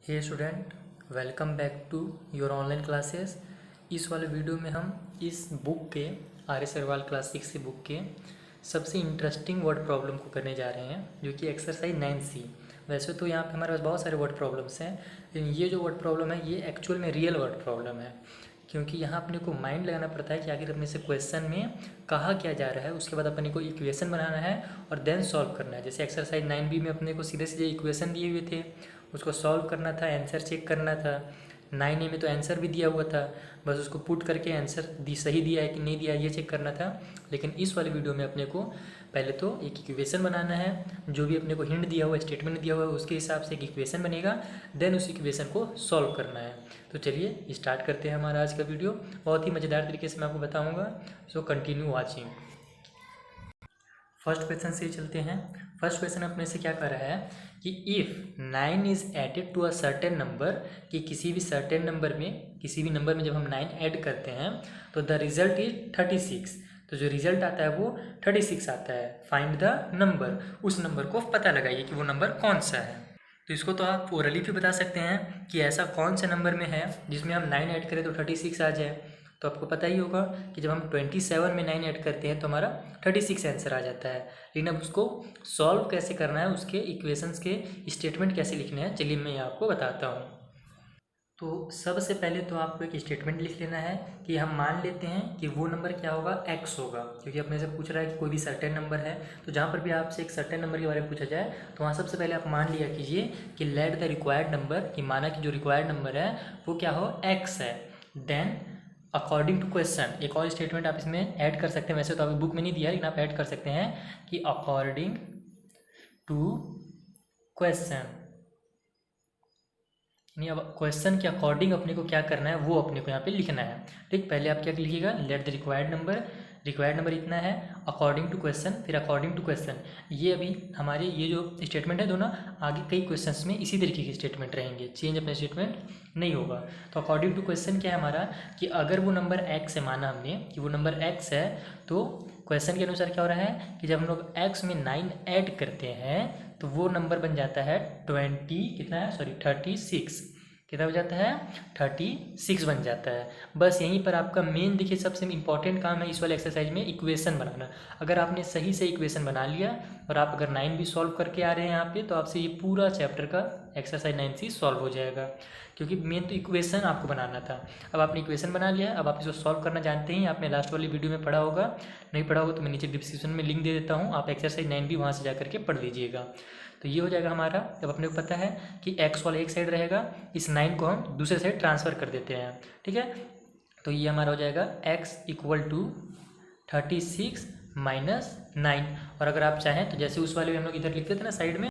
Hey student, welcome back to your online classes. इस वाले video में हम इस बुक के आर एस अग्रवाल क्लास 6 की बुक के सबसे इंटरेस्टिंग वर्ड प्रॉब्लम को करने जा रहे हैं, जो कि एक्सरसाइज 9C। वैसे तो यहाँ पे हमारे पास बहुत सारे वर्ड प्रॉब्लम्स हैं, लेकिन ये जो वर्ड प्रॉब्लम है ये एक्चुअल में रियल वर्ड प्रॉब्लम है, क्योंकि यहाँ अपने को माइंड लगाना पड़ता है कि आखिर अपने से क्वेश्चन में कहा क्या जा रहा है। उसके बाद अपने को इक्वेशन बनाना है और देन सॉल्व करना है। जैसे एक्सरसाइज 9B में अपने को सीधे सीधे इक्वेशन दिए हुए थे, उसको सॉल्व करना था, आंसर चेक करना था। 9A में तो आंसर भी दिया हुआ था, बस उसको पुट करके आंसर सही दिया है कि नहीं दिया ये चेक करना था। लेकिन इस वाले वीडियो में अपने को पहले तो एक इक्वेशन बनाना है, जो भी अपने को हिंट दिया हुआ स्टेटमेंट दिया हुआ है उसके हिसाब से एक इक्वेशन बनेगा, देन उस इक्वेशन को सॉल्व करना है। तो चलिए स्टार्ट करते हैं हमारा आज का वीडियो। बहुत ही मज़ेदार तरीके से मैं आपको बताऊँगा, so continue watching. First question से चलते हैं। फर्स्ट क्वेश्चन अपने से क्या कर रहा है कि if 9 is added to a certain number, कि किसी भी सर्टेन नंबर में, किसी भी नंबर में जब हम 9 ऐड करते हैं तो द रिजल्ट इज 36। तो जो रिजल्ट आता है वो 36 आता है। फाइंड द नंबर, उस नंबर को पता लगाइए कि वो नंबर कौन सा है। तो इसको तो आप ओरली भी बता सकते हैं कि ऐसा कौन से नंबर में है जिसमें हम 9 ऐड करें तो 36 आ जाए। तो आपको पता ही होगा कि जब हम 27 में 9 ऐड करते हैं तो हमारा 36 आंसर आ जाता है। लेकिन अब उसको सॉल्व कैसे करना है, उसके इक्वेशंस के स्टेटमेंट कैसे लिखने हैं, चलिए मैं आपको बताता हूँ। तो सबसे पहले तो आपको एक स्टेटमेंट लिख लेना है कि हम मान लेते हैं कि वो नंबर क्या होगा, x होगा, क्योंकि अपने से पूछ रहा है कि कोई भी सर्टेन नंबर है। तो जहाँ पर भी आपसे एक सर्टेन नंबर के बारे में पूछा जाए तो वहाँ सबसे पहले आप मान लिया कीजिए कि लेट द रिक्वायर्ड नंबर, कि माना कि जो रिक्वायर्ड नंबर है वो क्या हो, x है। देन अकॉर्डिंग टू क्वेश्चन, एक और स्टेटमेंट आप इसमें ऐड कर सकते हैं, वैसे तो अभी बुक में नहीं दिया है लेकिन आप ऐड कर सकते हैं कि अकॉर्डिंग टू क्वेश्चन, यानी अब क्वेश्चन के अकॉर्डिंग अपने को क्या करना है वो अपने को यहाँ पे लिखना है। ठीक, पहले आप क्या लिखिएगा, लेट द रिक्वायर्ड नंबर इतना है, अकॉर्डिंग टू क्वेश्चन, फिर अकॉर्डिंग टू क्वेश्चन। ये अभी हमारे ये जो स्टेटमेंट है दोनों, आगे कई क्वेश्चंस में इसी तरीके के स्टेटमेंट रहेंगे, चेंज अपना स्टेटमेंट नहीं होगा। तो अकॉर्डिंग टू क्वेश्चन क्या है हमारा, कि अगर वो नंबर x है, माना हमने कि वो नंबर x है, तो क्वेश्चन के अनुसार क्या हो रहा है कि जब हम लोग x में 9 ऐड करते हैं तो वो नंबर बन जाता है 36। कितना हो जाता है, 36 बन जाता है। बस यहीं पर आपका मेन देखिए सबसे इम्पॉर्टेंट काम है इस वाले एक्सरसाइज में, इक्वेशन बनाना। अगर आपने सही से इक्वेशन बना लिया और आप अगर 9 भी सॉल्व करके आ रहे हैं यहाँ पे, तो आपसे ये पूरा चैप्टर का एक्सरसाइज 9C सॉल्व हो जाएगा, क्योंकि मेन तो इक्वेशन आपको बनाना था। अब आपने इक्वेशन बना लिया, अब आप इसको सॉल्व करना जानते हैं, आपने लास्ट वाली वीडियो में पढ़ा होगा। नहीं पढ़ा होगा तो मैं नीचे डिस्क्रिप्शन में लिंक दे देता हूँ, आप एक्सरसाइज 9 भी वहाँ से जा करके पढ़ लीजिएगा। तो ये हो जाएगा हमारा। अब अपने को पता है कि x वाला एक साइड रहेगा, इस 9 को हम दूसरे साइड ट्रांसफ़र कर देते हैं। ठीक है, तो ये हमारा हो जाएगा x इक्वल टू 36 माइनस 9। और अगर आप चाहें तो जैसे उस वाले में हम लोग इधर लिखते थे ना साइड में,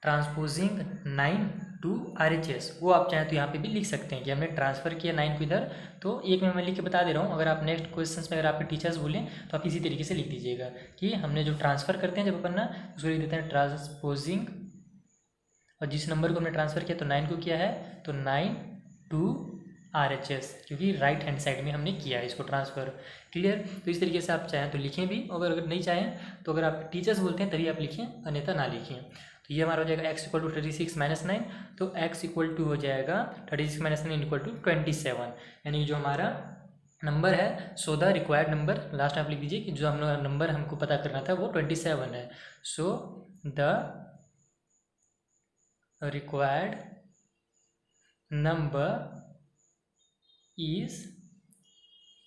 ट्रांसपोजिंग 9 टू RHS, वो आप चाहें तो यहाँ पे भी लिख सकते हैं कि हमने ट्रांसफ़र किया 9 को इधर। तो एक में मैं लिख के बता दे रहा हूँ, अगर आप नेक्स्ट क्वेश्चंस में अगर आपके टीचर्स बोलें तो आप इसी तरीके से लिख दीजिएगा कि हमने जो ट्रांसफ़र करते हैं जब अपन ना, उसको लिख देते हैं ट्रांसपोजिंग, और जिस नंबर को हमने ट्रांसफ़र किया तो 9 को किया है तो 9 टू RHS, क्योंकि राइट हैंड साइड में हमने किया है इसको ट्रांसफ़र। क्लियर, तो इस तरीके से आप चाहें तो लिखें भी, अगर नहीं चाहें तो अगर आप टीचर्स बोलते हैं तभी आप लिखें, अन्यथा ना लिखें। तो ये हमारा हो जाएगा x इक्वल टू 36 माइनस 9, तो x इक्वल टू हो जाएगा 36 माइनस 9 इक्वल टू 27, यानी जो हमारा नंबर है, so the required number, last में आप लिख दीजिए कि जो हम लोग नंबर हमको पता करना था वो 27 है। So the required number is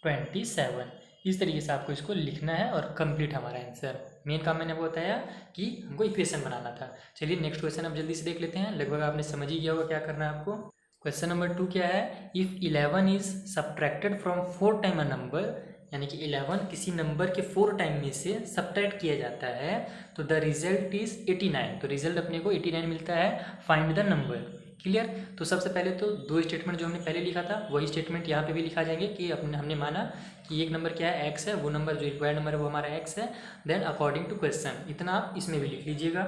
27। इस तरीके से आपको इसको लिखना है और कंप्लीट हमारा आंसर। मेन काम मैंने आपको बताया कि हमको इक्वेशन बनाना था। चलिए नेक्स्ट क्वेश्चन अब जल्दी से देख लेते हैं, लगभग आपने समझ ही गया होगा क्या करना है आपको। क्वेश्चन नंबर 2 क्या है, if 11 is subtracted from 4 time a number, यानी कि 11 किसी नंबर के 4 टाइम में से सब्ट्रैक्ट किया जाता है तो द रिजल्ट इज 89। तो रिजल्ट अपने को 89 मिलता है, फाइंड द नंबर। क्लियर, तो सबसे पहले तो दो स्टेटमेंट जो हमने पहले लिखा था वही स्टेटमेंट यहाँ पे भी लिखा जाएंगे कि हमने माना कि एक नंबर क्या है, x है, वो नंबर जो रिक्वायर्ड नंबर है वो हमारा x है। देन अकॉर्डिंग टू क्वेश्चन, इतना आप इसमें भी लिख लीजिएगा।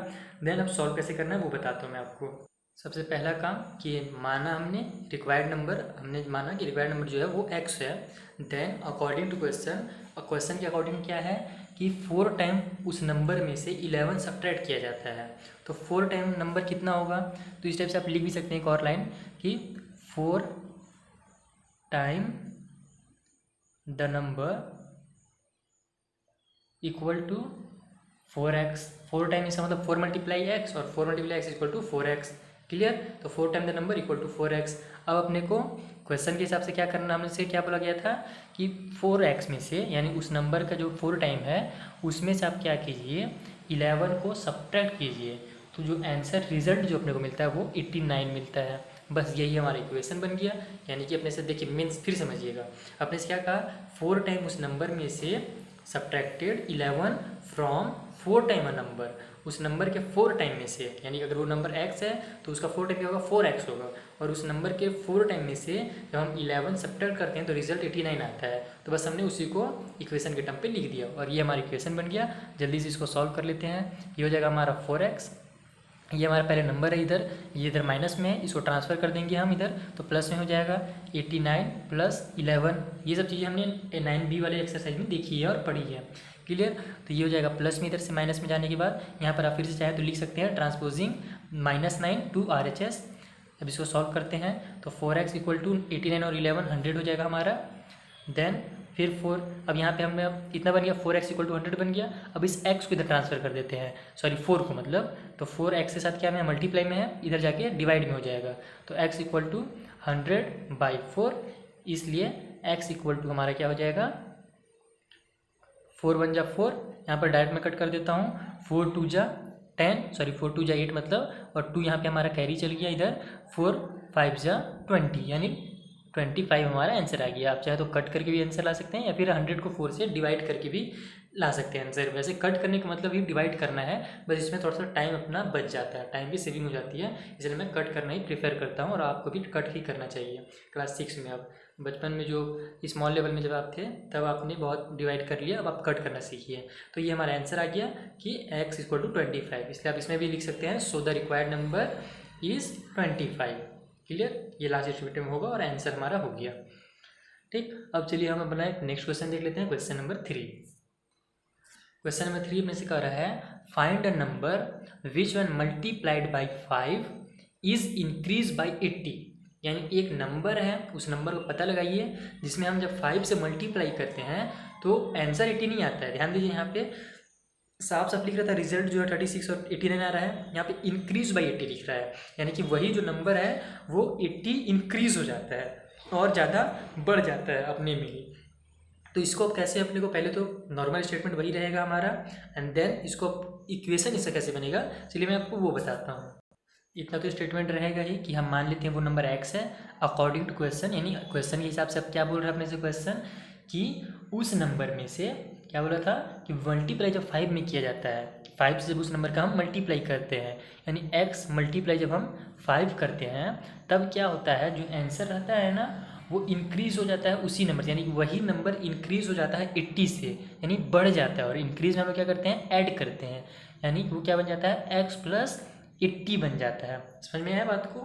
देन अब सॉल्व कैसे करना है वो बताता हूँ मैं आपको। सबसे पहला काम कि माना हमने रिक्वायर्ड नंबर, हमने माना कि रिक्वायर्ड नंबर जो है वो x है। देन अकॉर्डिंग टू क्वेश्चन, और क्वेश्चन के अकॉर्डिंग क्या है कि 4 टाइम उस नंबर में से 11 सब्ट्रैक्ट किया जाता है। तो 4 टाइम नंबर कितना होगा, तो इस टाइप से आप लिख भी सकते हैं एक और लाइन कि 4 time the number equal to 4x। 4 time इसका मतलब 4 मल्टीप्लाई एक्स और 4 multiply x equal to 4x। Clear. तो 4 time the number equal to 4x। अब अपने को क्वेश्चन के हिसाब से क्या करना, हमने से क्या बोला गया था कि 4x में से यानी उस नंबर का जो 4 टाइम है उसमें से आप क्या कीजिए 11 को सब्ट्रैक्ट कीजिए, तो जो आंसर रिजल्ट जो अपने को मिलता है वो 89 मिलता है। बस यही हमारा इक्वेशन बन गया। यानी कि अपने से देखिए मीन्स फिर समझिएगा, अपने से क्या कहा 4 टाइम उस नंबर में से subtracted 11 from 4 time a number, उस नंबर के 4 टाइम में से, यानी अगर वो नंबर x है तो उसका 4 टाइम क्या होगा 4x होगा, और उस नंबर के 4 टाइम में से जब हम 11 सब्ट्रैक्ट करते हैं तो रिजल्ट 89 आता है। तो बस हमने उसी को इक्वेशन के टर्म पे लिख दिया और ये हमारा इक्वेशन बन गया। जल्दी से इसको सॉल्व कर लेते हैं। ये हो जाएगा हमारा 4x, ये हमारा पहले नंबर है इधर, ये इधर माइनस में है, इसको ट्रांसफ़र कर देंगे हम इधर तो प्लस में हो जाएगा 89 प्लस 11। ये सब चीज़ें हमने 9b वाले एक्सरसाइज में देखी है और पढ़ी है। क्लियर। तो ये हो जाएगा प्लस में इधर से माइनस में जाने के बाद यहाँ पर आप फिर से चाहें तो लिख सकते हैं ट्रांसपोजिंग -9 टू RHS। अब इसको सॉल्व करते हैं तो 4x इक्वल टू 89 और 11 100 हो जाएगा हमारा। देन फिर 4, अब यहाँ पे हमने कितना बन गया 4x इक्वल टू 100 बन गया। अब इस x को इधर ट्रांसफ़र कर देते हैं, सॉरी 4 को मतलब, तो 4x के साथ क्या में मल्टीप्लाई में है, इधर जाके डिवाइड में हो जाएगा। तो x इक्वल टू 100/4, इसलिए x इक्वल टू हमारा क्या हो जाएगा 4 1 जा 4, यहाँ पर डायरेक्ट में कट कर देता हूँ, 4 2 जा 10, सॉरी 4 2 जा 8 मतलब, और 2 यहाँ पे हमारा कैरी चल गया इधर, 4 5 जा 20 यानी 25 हमारा आंसर आ गया। आप चाहे तो कट करके भी आंसर ला सकते हैं या फिर 100 को 4 से डिवाइड करके भी ला सकते हैं आंसर। वैसे कट करने का मतलब ही डिवाइड करना है, बस इसमें थोड़ा सा टाइम अपना बच जाता है, टाइम भी सेविंग हो जाती है, इसलिए मैं कट करना ही प्रेफर करता हूँ और आपको भी कट ही करना चाहिए। क्लास 6 में, अब बचपन में जो स्मॉल लेवल में जब आप थे तब आपने बहुत डिवाइड कर लिया, अब आप कट करना सीखिए। तो ये हमारा आंसर आ गया कि x इक्वल टू 25, इसलिए आप इसमें भी लिख सकते हैं so the required number is 25। Clear. ये लास्ट एक्टिविटी में होगा और आंसर हमारा हो गया। ठीक। अब चलिए हम अपना एक नेक्स्ट क्वेश्चन देख लेते हैं, क्वेश्चन नंबर 3। क्वेश्चन नंबर 3 में से कह रहा है find a number which one multiplied by 5 is increase by 80। यानी एक नंबर है, उस नंबर को पता लगाइए जिसमें हम जब 5 से मल्टीप्लाई करते हैं तो आंसर 80 नहीं आता है। ध्यान दीजिए, यहाँ पे साफ साफ लिख रहा था रिजल्ट जो है 36 और 89 आ रहा है, यहाँ पे इंक्रीज बाई 80 लिख रहा है, यानी कि वही जो नंबर है वो 80 इंक्रीज हो जाता है और ज़्यादा बढ़ जाता है अपने में ही। तो इसको अब कैसे, अपने को पहले तो नॉर्मल स्टेटमेंट वही रहेगा हमारा, एंड देन इसको इक्वेशन इससे कैसे बनेगा चलिए मैं आपको वो बताता हूँ। इतना तो स्टेटमेंट रहेगा ही कि हम मान लेते हैं वो नंबर x है अकॉर्डिंग टू क्वेश्चन, यानी क्वेश्चन के हिसाब से अब क्या बोल रहा है अपने से क्वेश्चन कि उस नंबर में से क्या बोला था कि मल्टीप्लाई जब 5 में किया जाता है, 5 से जब उस नंबर का हम मल्टीप्लाई करते हैं, यानी x मल्टीप्लाई जब हम 5 करते हैं तब क्या होता है जो आंसर रहता है ना वो इंक्रीज़ हो जाता है उसी नंबर से, यानी वही नंबर इंक्रीज़ हो जाता है 80 से, यानी बढ़ जाता है। और इंक्रीज़ में हम लोग क्या करते हैं ऐड करते हैं, यानी वो क्या बन जाता है x प्लस 80 बन जाता है। समझ में आया बात को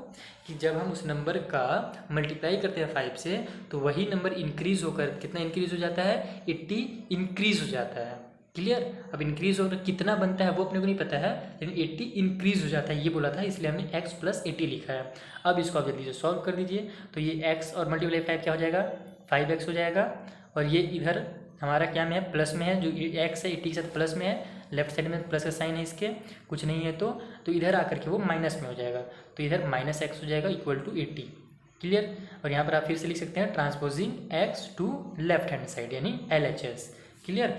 कि जब हम उस नंबर का मल्टीप्लाई करते हैं 5 से तो वही नंबर इंक्रीज़ होकर कितना इंक्रीज़ हो जाता है 80 इंक्रीज़ हो जाता है। क्लियर। अब इंक्रीज़ होकर कितना बनता है वो अपने को नहीं पता है, लेकिन 80 इंक्रीज़ हो जाता है ये बोला था, इसलिए हमने x प्लस 80 लिखा है। अब इसको आप जल्दी से सॉल्व कर दीजिए तो ये x और मल्टीप्लाई 5 क्या हो जाएगा 5x हो जाएगा, और ये इधर हमारा क्या में है प्लस में है, जो x है 80 के साथ प्लस में है, लेफ्ट साइड में प्लस का साइन है इसके, कुछ नहीं है तो इधर आकर के वो माइनस में हो जाएगा, तो इधर -x हो जाएगा इक्वल टू 80। क्लियर। और यहाँ पर आप फिर से लिख सकते हैं transposing x to left hand side यानी LHS। क्लियर।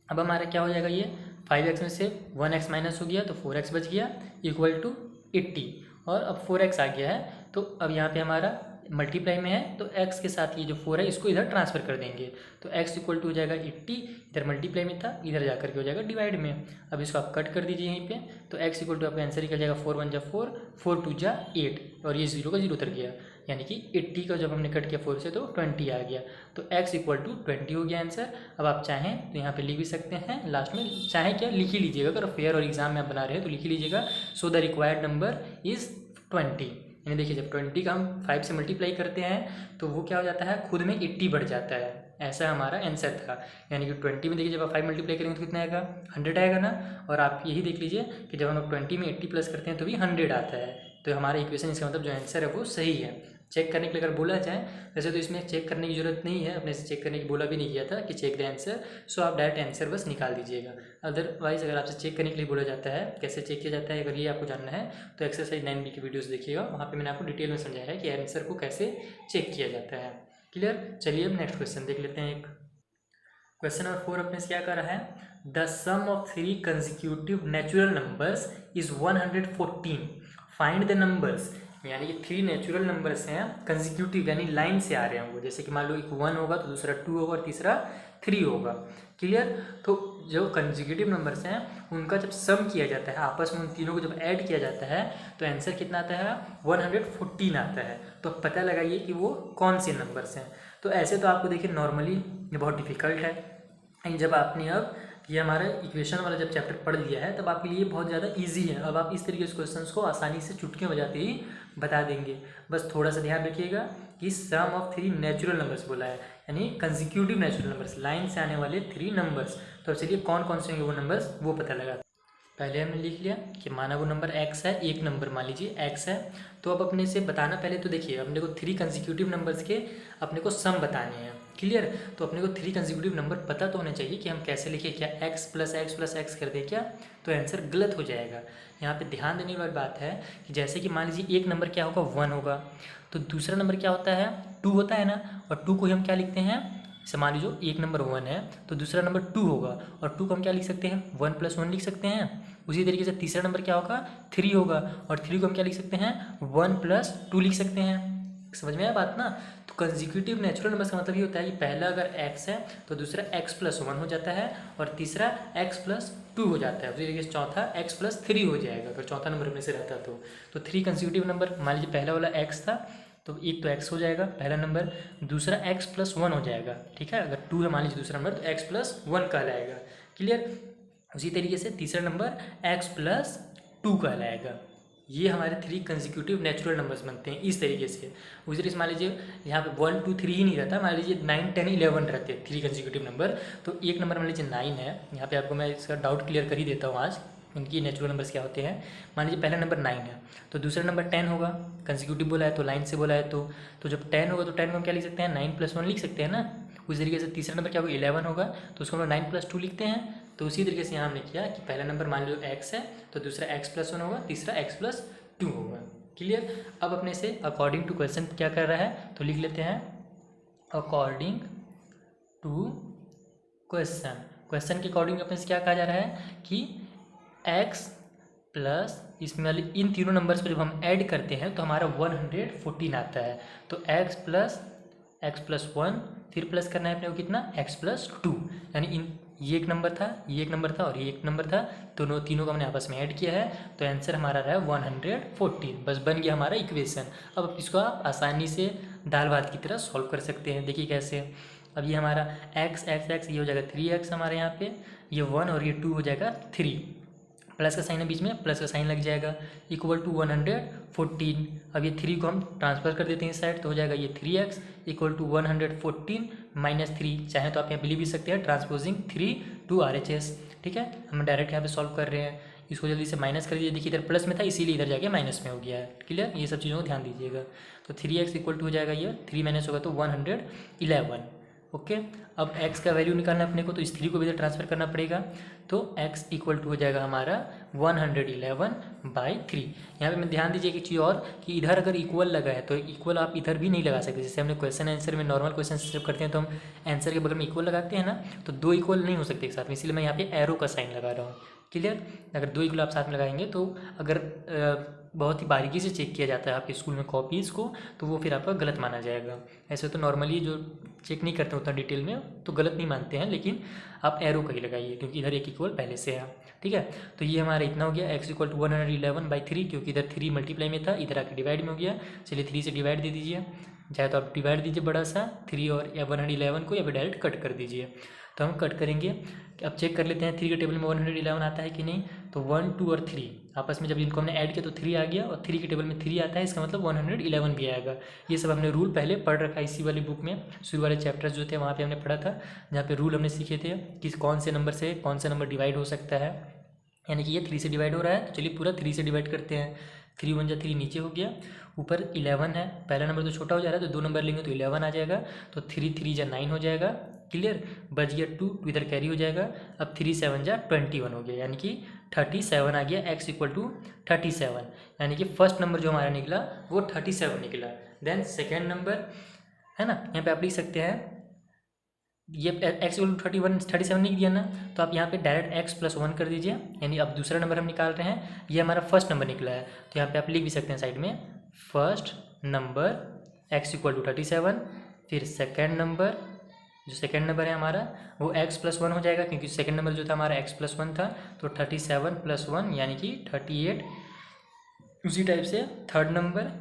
अब हमारा क्या हो जाएगा ये 5x में से 1x माइनस हो गया तो 4x बच गया इक्वल टू 80, और अब 4x आ गया है तो अब यहाँ पे हमारा मल्टीप्लाई में है तो x के साथ ये जो 4 है इसको इधर ट्रांसफ़र कर देंगे, तो x इक्वल टू हो जाएगा 80, इधर मल्टीप्लाई में था इधर जाकर के हो जाएगा डिवाइड में। अब इसको आप कट कर दीजिए यहीं पे, तो x इक्वल टू आपका आंसर निकल जाएगा 4 1 जा 4, 4 2 जा 8, और ये 0 का 0 उतर गया, यानी कि 80 का जब हमने कट किया 4 से तो 20 आ गया, तो x इक्वल टू 20 हो गया आंसर। अब आप चाहें तो यहाँ पे लिख भी सकते हैं, लास्ट में चाहें क्या लिख ही लीजिएगा, अगर फेयर और एग्जाम में आप बना रहे हैं तो लिख ही लीजिएगा so the required number is 20। यानी देखिए जब 20 का हम 5 से मल्टीप्लाई करते हैं तो वो क्या हो जाता है खुद में 80 बढ़ जाता है, ऐसा हमारा आंसर था। यानी कि 20 में देखिए जब आप 5 मल्टीप्लाई करेंगे तो कितना आएगा, 100 आएगा ना। और आप यही देख लीजिए कि जब हम लोग 20 में 80 प्लस करते हैं तो भी 100 आता है। तो हमारा इक्वेशन, इसका मतलब जो आंसर है वो सही है। चेक करने के लिए अगर बोला जाए, वैसे तो इसमें चेक करने की जरूरत नहीं है, अपने से चेक करने की बोला भी नहीं गया था कि चेक द आंसर। सो आप डायरेक्ट आंसर बस निकाल दीजिएगा। अदरवाइज अगर आपसे चेक करने के लिए बोला जाता है कैसे चेक किया जाता है, अगर ये आपको जानना है तो एक्सरसाइज 9B की वीडियोस देखिएगा, वहाँ पे मैंने आपको डिटेल में समझाया है कि आंसर को कैसे चेक किया जाता है। क्लियर। चलिए अब नेक्स्ट क्वेश्चन देख लेते हैं। एक क्वेश्चन नंबर 4 अपने से क्या कर रहा है, the sum of 3 consecutive natural numbers is 114, find the numbers. यानी कि 3 नेचुरल नंबर्स हैं कंसेक्यूटिव, यानी लाइन से आ रहे हैं वो। जैसे कि मान लो एक 1 होगा तो दूसरा 2 होगा और तीसरा 3 होगा। क्लियर। तो जो कंसेक्यूटिव नंबर्स हैं उनका जब सम किया जाता है, आपस में उन तीनों को जब ऐड किया जाता है तो आंसर कितना आता है, 114 आता है। तो पता लगाइए कि वो कौन से नंबर्स हैं। तो ऐसे तो आपको देखिए नॉर्मली ये बहुत डिफिकल्ट है, लेकिन जब आपने अब ये हमारा इक्वेशन वाला जब चैप्टर पढ़ लिया है तब आपके लिए बहुत ज़्यादा इजी है। अब आप इस तरीके से क्वेश्चंस को आसानी से चुटकियाँ बजाते ही बता देंगे। बस थोड़ा सा ध्यान रखिएगा कि सम ऑफ 3 नेचुरल नंबर्स बोला है, यानी कंसेक्यूटिव नेचुरल नंबर्स, लाइन से आने वाले 3 नंबर्स। तो चलिए कौन कौन से होंगे वो नंबर्स वो पता लगा। पहले हमने लिख लिया कि माना वो नंबर x है, एक नंबर मान लीजिए x है। तो अब अपने से बताना, पहले तो देखिए अपने को 3 कंसेक्यूटिव नंबर्स के अपने को सम बताने हैं। क्लियर। तो अपने को 3 कंसेक्यूटिव नंबर पता तो होने चाहिए कि हम कैसे लिखें। क्या x plus x plus x कर दें क्या, तो आंसर गलत हो जाएगा। यहाँ पे ध्यान देने वाली बात है कि जैसे कि मान लीजिए एक नंबर क्या होगा, 1 होगा, तो दूसरा नंबर क्या होता है, 2 होता है ना। और 2 को हम क्या लिखते हैं, जैसे मान लीजिए एक नंबर 1 है तो दूसरा नंबर 2 होगा, और 2 को हम क्या लिख सकते हैं, 1 + 1 लिख सकते हैं। उसी तरीके से तीसरा नंबर क्या होगा, 3 होगा, और 3 को हम क्या लिख सकते हैं, 1 + 2 लिख सकते हैं। समझ में आया बात ना। तो कंसेक्यूटिव नेचुरल नंबर्स का मतलब ये होता है कि पहला अगर x है तो दूसरा x + 1 हो जाता है, और तीसरा x + 2 हो जाता है। उसी तरीके से चौथा x + 3 हो जाएगा अगर चौथा नंबर अपने से रहता तो 3 कंसेक्यूटिव नंबर, मान लीजिए पहला वाला x था तो एक तो x हो जाएगा पहला नंबर, दूसरा x + 1 हो जाएगा। ठीक है, अगर 2 है मान लीजिए दूसरा नंबर तो x + 1 कहलाएगा। क्लियर। उसी तरीके से तीसरा नंबर x + 2 कहलाएगा। ये हमारे 3 कंसेक्यूटिव नेचुरल नंबर्स बनते हैं इस तरीके से। उसी तरीके से मान लीजिए यहाँ पे 1 2 3 ही नहीं रहता, मान लीजिए 9 10 11 रहते हैं 3 कंसेक्यूटिव नंबर। तो एक नंबर मान लीजिए 9 है, यहाँ पे आपको मैं इसका डाउट क्लियर कर ही देता हूँ आज उनकी नेचुरल नंबर्स क्या होते हैं। मान लीजिए पहला नंबर 9 है तो दूसरा नंबर 10 होगा, कंसेक्यूटिव बोला है तो लाइन से बोला है तो जब 10 होगा तो 10 को हम क्या लिख सकते हैं, 9 + 1 लिख सकते हैं ना। उसी तरीके से तीसरा नंबर क्या होगा, 11 होगा, तो उसको हम 9 + 2 लिखते हैं। तो उसी तरीके से यहाँ हमने किया कि पहला नंबर मान लो x है तो दूसरा x + 1 होगा, तीसरा x + 2 होगा। क्लियर। अब अपने से अकॉर्डिंग टू क्वेश्चन क्या कर रहा है तो लिख लेते हैं अकॉर्डिंग टू क्वेश्चन। क्वेश्चन के अकॉर्डिंग अपने से क्या कहा जा रहा है कि x प्लस इसमें वाले इन तीनों नंबर्स को जब हम ऐड करते हैं तो हमारा 114 आता है। तो x + 1 फिर प्लस करना है अपने को कितना, x + 2, यानी ये एक नंबर था, ये एक नंबर था और ये एक नंबर था, दोनों तीनों को हमने आपस में ऐड किया है तो आंसर हमारा रहा है 114। बस बन गया हमारा इक्वेशन। अब इसको आप आसानी से दाल भात की तरह सॉल्व कर सकते हैं। देखिए कैसे। अब ये हमारा x ये हो जाएगा 3x हमारे यहाँ पे, ये 1 और ये 2 हो जाएगा 3, प्लस का साइन है बीच में, प्लस का साइन लग जाएगा, इक्वल टू 114। अब ये 3 को हम ट्रांसफर कर देते हैं इस साइड तो हो जाएगा ये 3x इक्वल टू 114 - 3। चाहे तो आप यहाँ पे लिख भी सकते हैं ट्रांसपोजिंग 3 to RHS। ठीक है, हम डायरेक्ट यहाँ पे सॉल्व कर रहे हैं। इसको जल्दी से माइनस कर दीजिए, देखिए इधर प्लस में था इसीलिए इधर जाके माइनस में हो गया है। क्लियर, ये सब चीज़ों को ध्यान दीजिएगा। तो 3x इक्वल टू हो जाएगा ये 3 माइनस होगा तो 111। ओके। अब x का वैल्यू निकालना अपने को तो इस 3 को भी इधर ट्रांसफर करना पड़ेगा तो x इक्वल टू हो जाएगा हमारा 111/3। यहाँ पे मैं ध्यान दीजिए कि चीज़ और कि इधर अगर इक्वल लगा है तो इक्वल आप इधर भी नहीं लगा सकते। जैसे हमने क्वेश्चन आंसर में नॉर्मल क्वेश्चन जब करते हैं तो हम आंसर के बगल में इक्वल लगाते हैं ना, तो 2 इक्वल नहीं हो सकते एक साथ में, इसलिए मैं यहाँ पे एरो का साइन लगा रहा हूँ। क्लियर। अगर 2 इक्वल आप साथ में लगाएंगे तो अगर बहुत ही बारीकी से चेक किया जाता है आपके स्कूल में कॉपीज़ को तो वो फिर आपका गलत माना जाएगा। ऐसे तो नॉर्मली जो चेक नहीं करते उतना डिटेल में तो गलत नहीं मानते हैं, लेकिन आप एरो का ही लगाइए क्योंकि इधर एक इक्वल पहले से है। ठीक है, तो ये हमारा इतना हो गया x इक्वल टू 111/3, क्योंकि इधर 3 मल्टीप्लाई में था, इधर आके डिवाइड में हो गया। चलिए 3 से डिवाइड दे दीजिए, चाहे तो आप डिवाइड दीजिए बड़ा सा 3 और 111 को, या फिर डायरेक्ट कट कर दीजिए। तो हम कट करेंगे। अब चेक कर लेते हैं 3 के टेबल में 111 आता है कि नहीं। तो 1, 2 और 3 आपस में जब इनको हमने ऐड किया तो 3 आ गया, और 3 के टेबल में 3 आता है, इसका मतलब 111 भी आएगा। ये सब हमने रूल पहले पढ़ रखा है इसी वाली बुक में, शुरू वाले चैप्टर्स जो थे वहाँ पे हमने पढ़ा था, जहाँ पे रूल हमने सीखे थे कि कौन से नंबर से कौन सा नंबर डिवाइड हो सकता है। यानी कि ये 3 से डिवाइड हो रहा है, तो चलिए पूरा 3 से डिवाइड करते हैं। 3 1 जा 3 नीचे हो गया, ऊपर 11 है, पहला नंबर तो छोटा हो जा रहा है, तो 2 नंबर लेंगे तो 11 आ जाएगा, तो 3 3 जा 9 हो जाएगा। क्लियर, बच गया 2 इधर कैरी हो जाएगा। अब 3 7 जा 21 हो गया, यानी कि 37 आ गया। x इक्वल टू 37, यानी कि फर्स्ट नंबर जो हमारा निकला वो 37 निकला। देन सेकेंड नंबर है ना, यहाँ पे आप लिख सकते हैं, ये x इक्वल टू 37 नहीं दिया ना, तो आप यहाँ पे डायरेक्ट x प्लस 1 कर दीजिए, यानी अब दूसरा नंबर हम निकाल रहे हैं, ये हमारा फर्स्ट नंबर निकला है, तो यहाँ पे आप लिख भी सकते हैं साइड में first number x equal to 37। फिर सेकेंड नंबर, जो सेकेंड नंबर है हमारा वो x प्लस 1 हो जाएगा, क्योंकि सेकेंड नंबर जो था हमारा x प्लस 1 था, तो 37 प्लस 1 यानी कि 38। उसी टाइप से थर्ड नंबर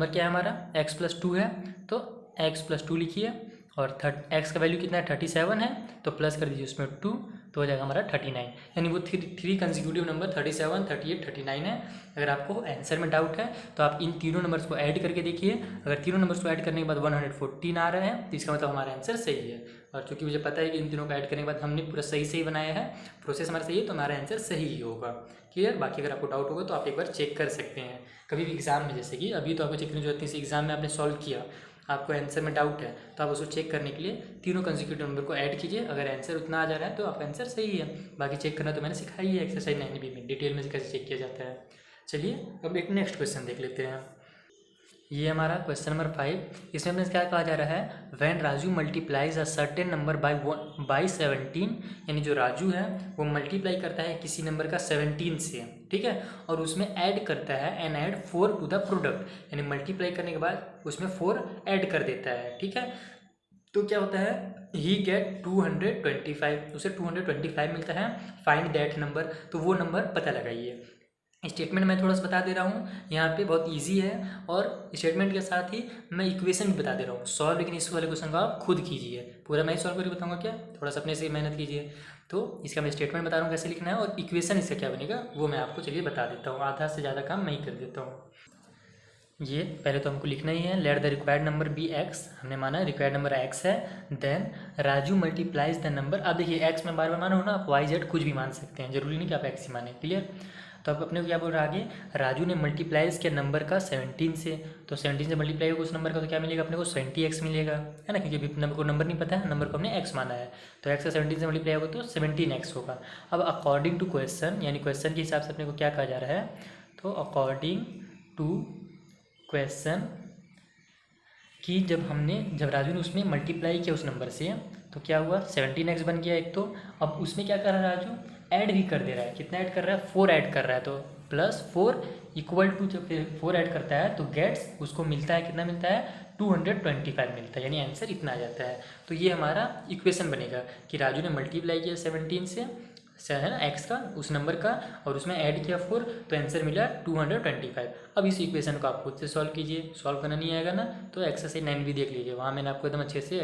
क्या है हमारा x प्लस 2 है, तो x प्लस 2 लिखिए, और x का वैल्यू कितना है 37 है, तो प्लस कर दीजिए उसमें 2, तो हो जाएगा हमारा 39। यानी वो थ्री कंसेक्यूटिव नंबर 37, 38, 39 है। अगर आपको आंसर में डाउट है तो आप इन तीनों नंबर्स को ऐड करके देखिए, अगर तीनों नंबर्स को ऐड करने के बाद 114 आ रहा है तो इसका मतलब हमारा आंसर सही है। और चूँकि मुझे पता है कि इन तीनों को ऐड करने के बाद हमने पूरा सही बनाया है, प्रोसेस हमारा सही है, तो हमारा आंसर सही ही होगा। क्लियर, बाकी अगर आपको डाउट होगा तो आप एक बार चेक कर सकते हैं कभी भी एग्जाम में, जैसे कि अभी तो आपको चेक करने की जरूरत नहीं, एग्जाम में आपने सॉल्व किया, आपको आंसर में डाउट है, तो आप उसको चेक करने के लिए तीनों कंसेक्यूटिव नंबर को ऐड कीजिए, अगर आंसर उतना आ जा रहा है तो आपका आंसर सही है। बाकी चेक करना तो मैंने सिखाई है एक्सरसाइज 9B में, डिटेल में कैसे चेक किया जाता है। चलिए अब एक नेक्स्ट क्वेश्चन देख लेते हैं। ये हमारा क्वेश्चन नंबर 5, इसमें अपने क्या कहा जा रहा है, when Raju multiplies a certain number by 17, यानी जो राजू है वो मल्टीप्लाई करता है किसी नंबर का 17 से, ठीक है, और उसमें ऐड करता है and add 4 to the product, यानी मल्टीप्लाई करने के बाद उसमें 4 ऐड कर देता है, ठीक है, तो क्या होता है, ही गेट 225, उसे 225 मिलता है। फाइंड दैट नंबर, तो वो नंबर पता लगाइए। स्टेटमेंट मैं थोड़ा सा बता दे रहा हूँ यहाँ पे, बहुत इजी है, और स्टेटमेंट के साथ ही मैं इक्वेशन भी बता दे रहा हूँ सॉल्व, लेकिन इस वाले क्वेश्चन को आप खुद कीजिए, पूरा मैं ही सॉल्व करके बताऊँगा क्या, थोड़ा सा अपने से मेहनत कीजिए। तो इसका मैं स्टेटमेंट बता रहा हूँ कैसे लिखना है, और इक्वेशन इसका क्या बनेगा वो मैं आपको चलिए बता देता हूँ, आधा से ज़्यादा काम मैं ही कर देता हूँ। ये पहले तो हमको लिखना ही है, let the required number be x, हमने माना रिक्वायर्ड नंबर x है। Then Raju multiplies the number, अब देखिए x में बार बार माना हो ना, आप y z कुछ भी मान सकते हैं, जरूरी नहीं कि आप x ही माने। क्लियर, तो अब अपने को क्या बोल रहा है आगे, राजू ने मल्टीप्लाइज किया नंबर का 17 से, तो 17 से मल्टीप्लाई होगा उस नंबर का, तो क्या मिलेगा अपने को 20x मिलेगा, है ना, क्योंकि अभी नंबर को नंबर नहीं पता है, नंबर को हमने x माना है, तो x का 17 से मल्टीप्लाई होगा तो 17x होगा। अब अकॉर्डिंग टू क्वेश्चन, यानी क्वेश्चन के हिसाब से अपने को क्या कहा जा रहा है, तो अकॉर्डिंग टू क्वेश्चन कि जब राजू ने उसमें मल्टीप्लाई किया उस नंबर से, तो क्या हुआ 17x बन गया एक, तो अब उसमें क्या कर रहा है राजू, ऐड भी कर दे रहा है, कितना ऐड कर रहा है 4 ऐड कर रहा है, तो +4 इक्वल टू, जब 4 ऐड करता है तो गेट्स उसको मिलता है, कितना मिलता है 225 मिलता है, यानी आंसर इतना आ जाता है। तो ये हमारा इक्वेशन बनेगा कि राजू ने मल्टीप्लाई किया 17 से, है ना, x का उस नंबर का, और उसमें ऐड किया 4, तो आंसर मिला 225। अब इस इक्वेशन को आप खुद से सॉल्व कीजिए, सॉल्व करना नहीं आएगा ना तो एक्सरसाइज 9B देख लीजिए, वहाँ मैंने आपको एकदम अच्छे से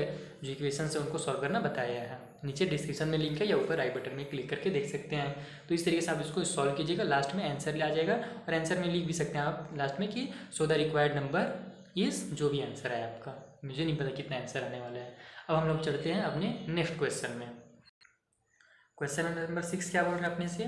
जो इक्वेशन है उनको सॉल्व करना बताया है, नीचे डिस्क्रिप्शन में लिंक है या ऊपर आई बटन में क्लिक करके देख सकते हैं। तो इस तरीके से आप इसको सॉल्व कीजिएगा, लास्ट में आंसर आ जाएगा, और आंसर में लिख भी सकते हैं आप लास्ट में कि सो द रिक्वायर्ड नंबर इस, जो भी आंसर है आपका, मुझे नहीं पता कितना आंसर आने वाला है। अब हम लोग चलते हैं अपने नेक्स्ट क्वेश्चन में। क्वेश्चन नंबर 6 क्या बोल रहे हैं अपने से,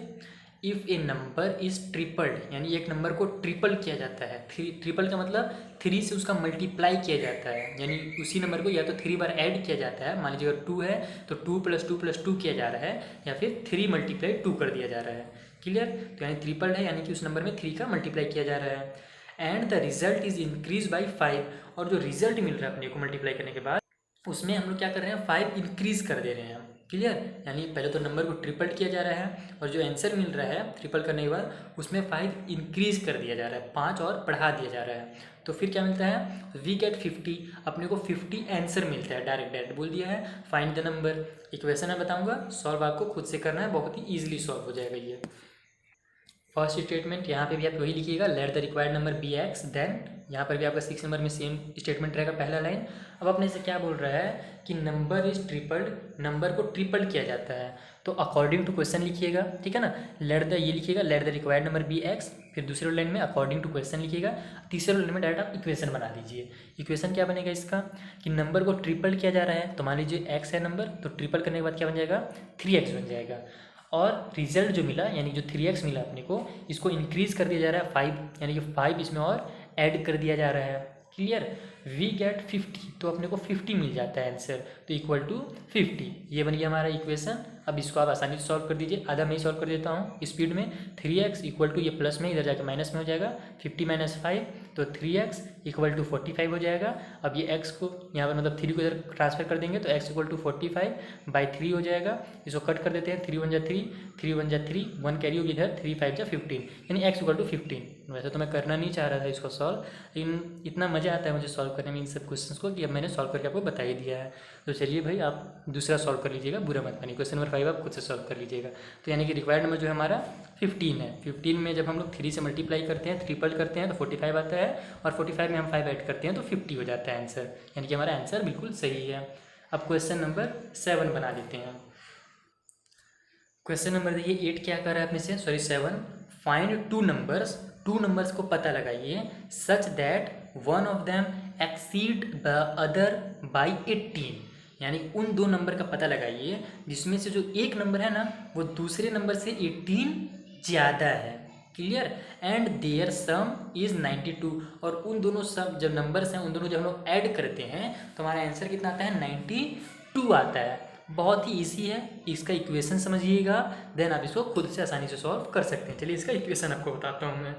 if A number is tripled, यानी एक नंबर को ट्रिपल किया जाता है, ट्रिपल का मतलब 3 से उसका मल्टीप्लाई किया जाता है, यानी उसी नंबर को या तो 3 बार ऐड किया जाता है, मान लीजिए अगर 2 है तो 2 + 2 + 2 किया जा रहा है, या फिर 3 × 2 कर दिया जा रहा है। क्लियर, तो यानी ट्रिपल है, यानी कि उस नंबर में 3 का मल्टीप्लाई किया जा रहा है, and the result is increase by 5, और जो रिजल्ट मिल रहा है अपने को मल्टीप्लाई करने के बाद, उसमें हम लोग क्या कर रहे हैं 5 इंक्रीज कर दे रहे हैं। क्लियर, यानी पहले तो नंबर को ट्रिपल किया जा रहा है, और जो आंसर मिल रहा है ट्रिपल करने के बाद उसमें 5 इंक्रीज कर दिया जा रहा है, 5 और बढ़ा दिया जा रहा है, तो फिर क्या मिलता है, वी गेट 50, अपने को 50 आंसर मिलता है, डायरेक्ट बोल दिया है। फाइंड द नंबर, इक्वेशन मैं बताऊंगा, सॉल्व आपको खुद से करना है, बहुत ही ईजिली सॉल्व हो जाएगा ये। फर्स्ट स्टेटमेंट यहाँ पे भी आप वही लिखिएगा, let the required number be x, then यहाँ पर भी आपका 6 नंबर में सेम स्टेटमेंट रहेगा पहला लाइन। अब अपने से क्या बोल रहा है कि नंबर इज ट्रिपल्ड, नंबर को ट्रिपल किया जाता है, तो अकॉर्डिंग टू क्वेश्चन लिखिएगा, ठीक है ना। लेट द ये लिखिएगा, let the required number be x, फिर दूसरे लाइन में अकॉर्डिंग टू क्वेश्चन लिखिएगा, तीसरे लाइन में डायरेक्ट आप इक्वेशन बना दीजिए। इक्वेशन क्या बनेगा इसका कि नंबर को ट्रिपल किया जा रहा है, तो मान लीजिए एक्स है नंबर, तो ट्रिपल करने के बाद क्या बन जाएगा 3x बन जाएगा, और रिजल्ट जो मिला यानी जो 3x मिला अपने को, इसको इंक्रीज कर दिया जा रहा है 5, यानी कि 5 इसमें और ऐड कर दिया जा रहा है। क्लियर, वी गेट 50, तो अपने को 50 मिल जाता है आंसर, तो इक्वल टू 50, ये बन गया हमारा इक्वेशन। अब इसको आप आसानी से सॉल्व कर दीजिए, आधा मैं ही सॉल्व कर देता हूँ स्पीड में। 3x इक्वल टू ये प्लस में इधर जाके माइनस में हो जाएगा, 50 माइनस 5, तो 3x इक्वल टू 45 हो जाएगा। अब ये x को यहाँ पर मतलब 3 को इधर ट्रांसफर कर देंगे, तो x इक्वल टू 45/3 हो जाएगा। इसको कट कर देते हैं, 3 1 जा 3, 3 1 जा 3, 1 कैरी होगी इधर, 3 5 जा 15, यानी x इक्वल टू 15। वैसे तो मैं करना नहीं चाह रहा था इसको सॉल्व, लेकिन इतना मज़ा आता है मुझे सॉल्व करने में इन सब क्वेश्चंस को कि अब मैंने सॉल्व करके आपको बता ही दिया है। तो चलिए भाई आप दूसरा सॉल्व कर लीजिएगा, बुरा मत मानिए। क्वेश्चन नंबर 5 आप खुद से सॉल्व कर लीजिएगा। तो यानी कि रिक्वायर्ड नंबर जो है हमारा 15 है। 15 में जब हम लोग 3 से मल्टीप्लाई करते हैं, ट्रिपल करते हैं, तो 45 आता है, और 45 में हम 5 ऐड करते हैं तो 50 हो जाता है आंसर, यानी कि हमारा आंसर बिल्कुल सही है। अब क्वेश्चन नंबर 7 बना लेते हैं। क्वेश्चन नंबर देखिए 8 क्या कर रहा है अपने से, सॉरी 7, फाइंड टू नंबर्स को पता लगाइए such that one of them exceed the other by 18, यानी उन दो नंबर का पता लगाइए जिसमें से जो एक नंबर है ना वो दूसरे नंबर से 18 ज़्यादा है। Clear, and their sum is 92, और उन दोनों सम जब नंबर्स हैं उन दोनों जब हम लोग ऐड करते हैं तो हमारा आंसर कितना आता है 92 आता है। बहुत ही इजी है, इसका इक्वेशन समझिएगा, देन आप इसको खुद से आसानी से सॉल्व कर सकते हैं। चलिए इसका इक्वेशन आपको बताता हूँ मैं।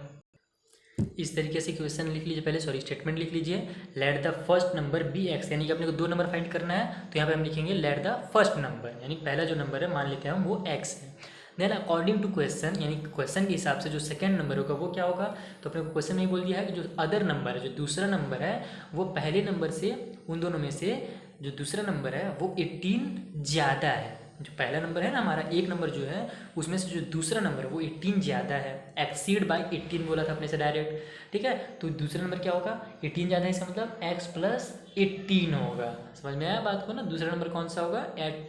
इस तरीके से इक्वेशन लिख लीजिए, पहले सॉरी स्टेटमेंट लिख लीजिए, let the first number be x, यानी कि अपने को दो नंबर फाइंड करना है, तो यहाँ पे हम लिखेंगे लेट द फर्स्ट नंबर, यानी पहला जो नंबर है मान लेते हैं हम वो एक्स है। देन अकॉर्डिंग टू क्वेश्चन, यानी क्वेश्चन के हिसाब से जो सेकंड नंबर होगा वो क्या होगा, तो अपने को क्वेश्चन में ही बोल दिया है कि जो अदर नंबर है, जो दूसरा नंबर है, वो पहले नंबर से उन दोनों में से जो दूसरा नंबर है वो 18 ज़्यादा है। जो पहला नंबर है ना हमारा, एक नंबर जो है उसमें से जो दूसरा नंबर है वो 18 ज़्यादा है, एक्सीड बाई 18 बोला था अपने से डायरेक्ट, ठीक है। तो दूसरा नंबर क्या होगा, 18 ज़्यादा है, इसका मतलब x प्लस 18 होगा। समझ में आया बात को ना, दूसरा नंबर कौन सा होगा,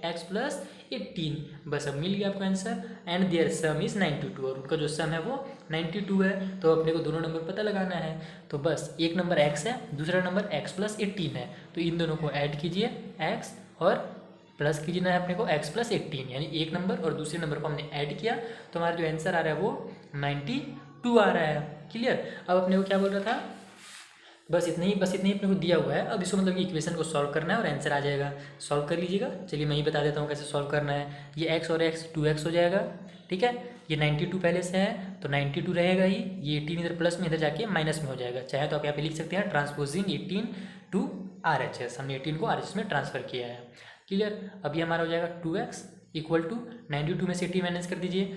x प्लस 18। बस अब मिल गया आपको answer, and their sum is 92, और उनका जो सम है वो 92 है। तो अपने को दोनों नंबर पता लगाना है, तो बस एक नंबर x है, दूसरा नंबर x प्लस 18 है, तो इन दोनों को ऐड कीजिए, x और प्लस कीजिए है अपने को x प्लस 18, यानी एक नंबर और दूसरे नंबर को हमने ऐड किया तो हमारा जो आंसर आ रहा है वो 92 आ रहा है। क्लियर, अब अपने को क्या बोल रहा था, बस इतना ही अपने को दिया हुआ है। अब इसको मतलब कि इक्वेशन को सॉल्व करना है और आंसर आ जाएगा। सॉल्व कर लीजिएगा, चलिए मैं ही बता देता हूँ कैसे सॉल्व करना है। ये x और x 2x हो जाएगा, ठीक है। ये 92 पहले से है तो 92 रहेगा ही, ये 18 इधर प्लस में इधर जाके माइनस में हो जाएगा। चाहे तो आप यहाँ पे लिख सकते हैं ट्रांसपोजिंग 18 टू RHS, हमने 18 को RHS में ट्रांसफर किया है। क्लियर, अभी हमारा हो जाएगा 2x इक्वल टू 92 में से 18 माइनस कर दीजिए,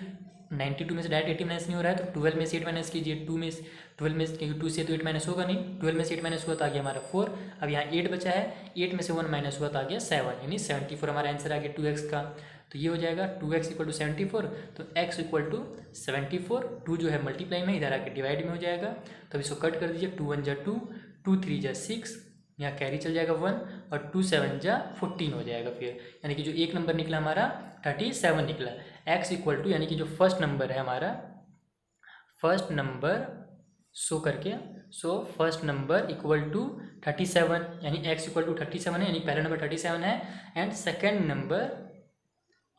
92 में से डायरेक्ट 18 माइनस नहीं हो रहा है तो 12 में से 8 माइनस कीजिए, 12 में क्योंकि 2 से तो 8 माइनस होगा नहीं, 12 में से 8 माइनस हुआ तो आ गया हमारा 4। अब यहाँ 8 बचा है, 8 में से 1 माइनस हुआ तो आ गया 7, यानी 74 हमारा आंसर आ गया 2x का। तो ये हो जाएगा 2x इक्वल टू 74, तो x इक्वल टू 74, 2 जो है मल्टीप्लाई में इधर आके डिवाइड में हो जाएगा, तो इसको कट कर दीजिए, 2 1 जा 2, 2 3 जा 6, यहाँ कैरी चल जाएगा 1, और 2 7 जा 14 हो जाएगा फिर, यानी कि जो एक नंबर निकला हमारा 37 निकला। x इक्वल टू यानी कि जो फर्स्ट नंबर है हमारा, फर्स्ट नंबर शो करके, so first number equal to 37, यानी x इक्वल टू 37 है, यानी पहला नंबर 37 है, एंड सेकेंड नंबर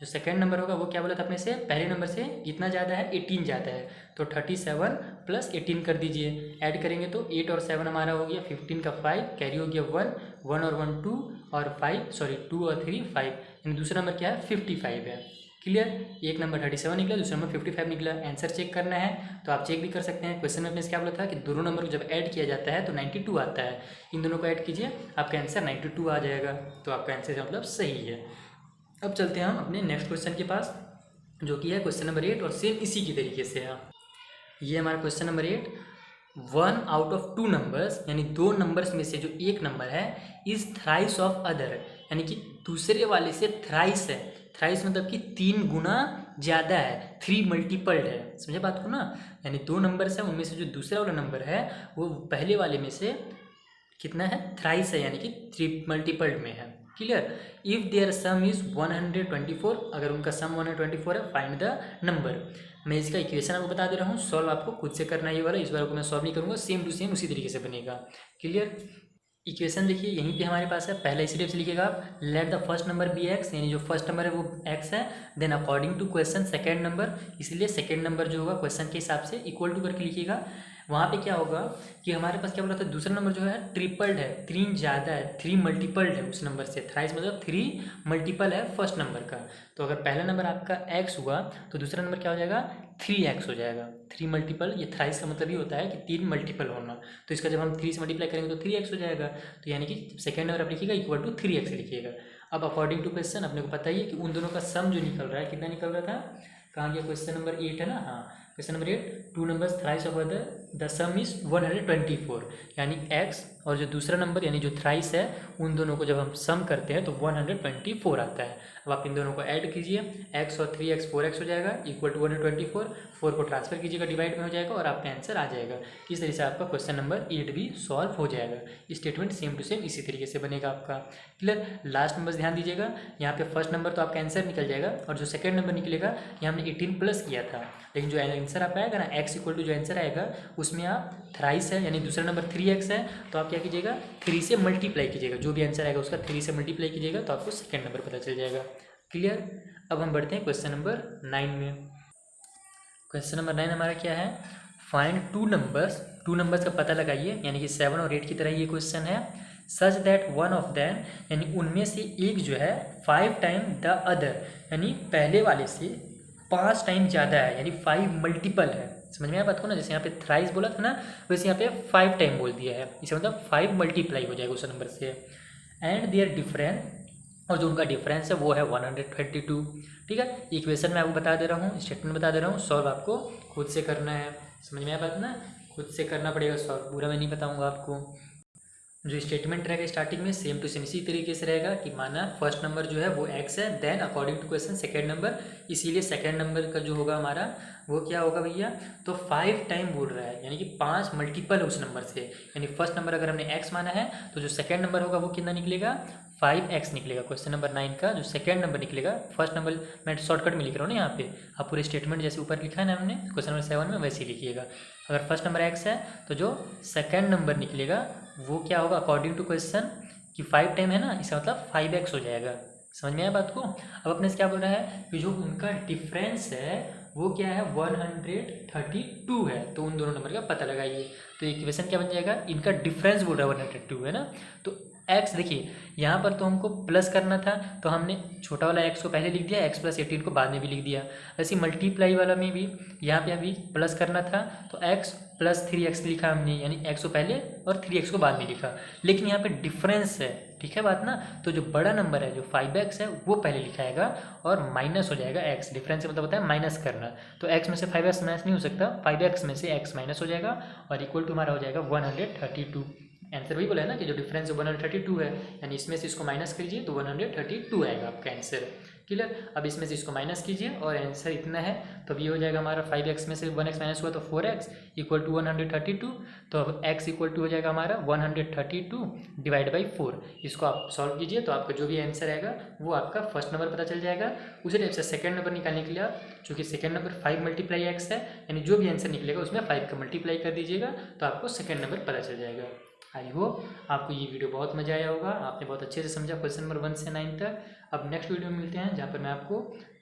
जो सेकेंड नंबर होगा वो क्या बोला था अपने से, पहले नंबर से कितना ज़्यादा है, 18 ज़्यादा है, तो 37 प्लस 18 कर दीजिए, ऐड करेंगे तो 8 और 7 हमारा हो गया 15 का 5, कैरी हो गया 1, 1 और 1 2 और 5, सॉरी 2 और 3 5, यानी दूसरा नंबर क्या है 55 है। क्लियर, एक नंबर 37 निकला, दूसरा नंबर 55 निकला। आंसर चेक करना है तो आप चेक भी कर सकते हैं। क्वेश्चन में अपने से क्या बोला था कि दोनों नंबर को जब ऐड किया जाता है तो 92 आता है, इन दोनों को ऐड कीजिए, आपका आंसर 92 आ जाएगा, तो आपका आंसर मतलब सही है। अब चलते हैं हम अपने नेक्स्ट क्वेश्चन के पास, जो कि है क्वेश्चन नंबर 8, और सेम इसी की तरीके से है। ये हमारा question number 8, 1 out of 2 numbers, यानी दो नंबर्स में से जो एक नंबर है, इज थ्राइस ऑफ अदर, यानी कि दूसरे वाले से थ्राइस है। थ्राइस मतलब कि 3 गुना ज़्यादा है, 3 मल्टीपल्ड है, समझे बात को ना। यानी 2 नंबर्स है, उनमें से जो दूसरा वाला नंबर है वो पहले वाले में से कितना है, थ्राइस है, यानी कि 3 मल्टीपल्ड में है। Clear. If their sum is 124, अगर उनका सम 124 है, फाइंड द नंबर। मैं इसका इक्वेशन आपको बता दे रहा हूँ, सॉल्व आपको खुद से करना है ये वाला, इस बार को मैं सॉल्व नहीं करूँगा, सेम टू सेम उसी तरीके से बनेगा। क्लियर। इक्वेशन देखिए यहीं पे हमारे पास है, पहला इसी टाइप से लिखिएगा आप, let the first number be x, यानी जो फर्स्ट नंबर है वो एक्स है, then according to question second number, इसलिए सेकंड नंबर जो होगा क्वेश्चन के हिसाब से इक्वल टू करके लिखिएगा। वहाँ पे क्या होगा कि हमारे पास क्या बोला था, दूसरा नंबर जो है ट्रिपल्ड है, 3 ज़्यादा है, 3 मल्टीपल्ड है उस नंबर से, थ्राइस मतलब 3 मल्टीपल है फर्स्ट नंबर का। तो अगर पहला नंबर आपका x हुआ तो दूसरा नंबर क्या हो जाएगा, 3x हो जाएगा। 3 मल्टीपल, ये थ्राइस का मतलब ये होता है कि 3 मल्टीपल होना, तो इसका जब हम 3 से मल्टीप्लाई करेंगे तो 3x हो जाएगा। तो यानी कि सेकंड नंबर आप लिखिएगा इक्वल टू 3x लिखिएगा। अब अकॉर्डिंग टू क्वेश्चन अपने को पता ही है कि उन दोनों का सम जो निकल रहा है, कितना निकल रहा था, कहाँ गया, क्वेश्चन नंबर 8 है ना, हाँ question number 8, 2 numbers thrice of the some is 124, यानी x और जो दूसरा नंबर यानी जो थ्राइस है उन दोनों को जब हम सम करते हैं तो 124 आता है। अब आप इन दोनों को ऐड कीजिए, x और 3x 4x हो जाएगा इक्वल टू 124, 4 को ट्रांसफर कीजिएगा, डिवाइड में हो जाएगा और आपका आंसर आ जाएगा। इस तरीके से आपका क्वेश्चन नंबर 8 भी सॉल्व हो जाएगा। स्टेटमेंट सेम टू सेम इसी तरीके से बनेगा आपका। क्लियर। लास्ट नंबर ध्यान दीजिएगा, यहाँ पे फर्स्ट नंबर तो आपका आंसर निकल जाएगा और जो सेकंड नंबर निकलेगा ये हमने 18 प्लस किया था, लेकिन जो आंसर आपका आएगा ना x इक्वल टू जो आंसर आएगा उसमें आप थ्राइस है यानी दूसरा नंबर 3x है, तो आप क्या कीजिएगा 3 से मल्टीप्लाई कीजिएगा, जो भी आंसर आएगा उसका 3 से मल्टीप्लाई कीजिएगा तो आपको सेकंड नंबर पता चल जाएगा। क्लियर। अब हम बढ़ते हैं क्वेश्चन नंबर 9 में। क्वेश्चन नंबर 9 हमारा क्या है, फाइंड 2 नंबर्स का पता लगाइए, यानी कि 7 और 8 की तरह ये क्वेश्चन है। Such that one of them, यानी उनमें से एक जो है 5 टाइम द अदर, यानी पहले वाले से 5 टाइम ज़्यादा है, यानी 5 मल्टीपल है। समझ में आया बात को ना, जैसे यहाँ पे थ्राइस बोला था ना, वैसे यहाँ पे 5 टाइम बोल दिया है, इसे मतलब 5 मल्टीप्लाई हो जाएगा उस नंबर से। एंड देयर डिफरेंस, और जो उनका डिफरेंस है वो है 132। ठीक है, इक्वेशन मैं आपको बता दे रहा हूँ, स्टेटमेंट बता दे रहा हूँ, सॉल्व आपको खुद से करना है। समझ में आया बात ना, खुद से करना पड़ेगा सॉल्व, पूरा मैं नहीं बताऊँगा आपको। जो स्टेटमेंट रहेगा स्टार्टिंग में सेम टू सेम इसी तरीके से रहेगा कि माना फर्स्ट नंबर जो है वो x है, then according to question second number, इसीलिए सेकंड नंबर का जो होगा हमारा वो क्या होगा भैया, तो 5 टाइम बोल रहा है, यानी कि 5 मल्टीपल है उस नंबर से। यानी फर्स्ट नंबर अगर हमने x माना है तो जो सेकंड नंबर होगा वो कितना निकलेगा, 5x निकलेगा। क्वेश्चन नंबर 9 का जो सेकंड नंबर निकलेगा, फर्स्ट नंबर मैं शॉर्टकट में लिख रहा हूँ ना, यहाँ पे आप पूरे स्टेटमेंट जैसे ऊपर लिखा है ना हमने क्वेश्चन नंबर 7 में वैसे ही लिखिएगा। अगर फर्स्ट नंबर x है तो जो सेकंड नंबर निकलेगा वो क्या होगा अकॉर्डिंग टू क्वेश्चन कि 5 टाइम है ना, इसका मतलब 5x हो जाएगा। समझ में आया बात को। अब अपने से क्या बोल रहा है कि जो उनका डिफरेंस है वो क्या है 132 है, तो उन दोनों नंबर का पता लगाइए। तो इक्वेशन क्या बन जाएगा, इनका डिफरेंस बोल रहा है 132 है ना, तो x देखिए यहाँ पर तो हमको प्लस करना था तो हमने छोटा वाला x को पहले लिख दिया, x प्लस 18 को बाद में भी लिख दिया। ऐसे मल्टीप्लाई वाला में भी यहाँ पे अभी प्लस करना था तो x प्लस 3x लिखा हमने, यानी x को पहले और 3x को बाद में लिखा। लेकिन यहाँ पे डिफरेंस है, ठीक है बात ना, तो जो बड़ा नंबर है जो 5x है वो पहले लिखाएगा और माइनस हो जाएगा x। डिफरेंस मतलब होता है माइनस करना, तो x में से 5x माइनस नहीं हो सकता, 5x में से x माइनस हो जाएगा और इक्वल टू हमारा हो जाएगा 132। आंसर वही बोला है ना कि जो डिफरेंस 132 है, यानी इसमें से इसको माइनस कीजिए तो 132 आएगा आपका आंसर। क्लियर। अब इसमें से इसको माइनस कीजिए और आंसर इतना है, तो अब ये हो जाएगा हमारा 5x में से 1x माइनस हुआ तो 4x इक्वल टू 132। तो अब x इक्वल टू हो जाएगा हमारा 132 डिवाइड बाई 4। इसको आप सॉल्व कीजिए तो आपका जो भी आंसर आएगा वो आपका फर्स्ट नंबर पता चल जाएगा। उसी टाइप से सेकंड नंबर निकालने के लिए आप, चूँकि सेकंड नंबर 5 मल्टीप्लाई x है, यानी जो भी आंसर निकलेगा उसमें 5 का मल्टीप्लाई कर दीजिएगा तो आपको सेकंड नंबर पता चल जाएगा। आई होप आपको ये वीडियो बहुत मजा आया होगा, आपने बहुत अच्छे से समझा क्वेश्चन नंबर 1 से 9 तक। अब नेक्स्ट वीडियो में मिलते हैं जहाँ पर मैं आपको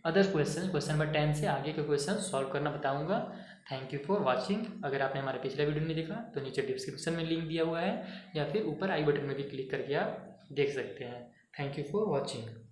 अदर क्वेश्चन नंबर 10 से आगे के क्वेश्चन सॉल्व करना बताऊंगा। Thank you for watching. अगर आपने हमारा पिछला वीडियो नहीं देखा तो नीचे डिस्क्रिप्शन में लिंक दिया हुआ है या फिर ऊपर आई बटन में भी क्लिक करके आप देख सकते हैं। Thank you for watching.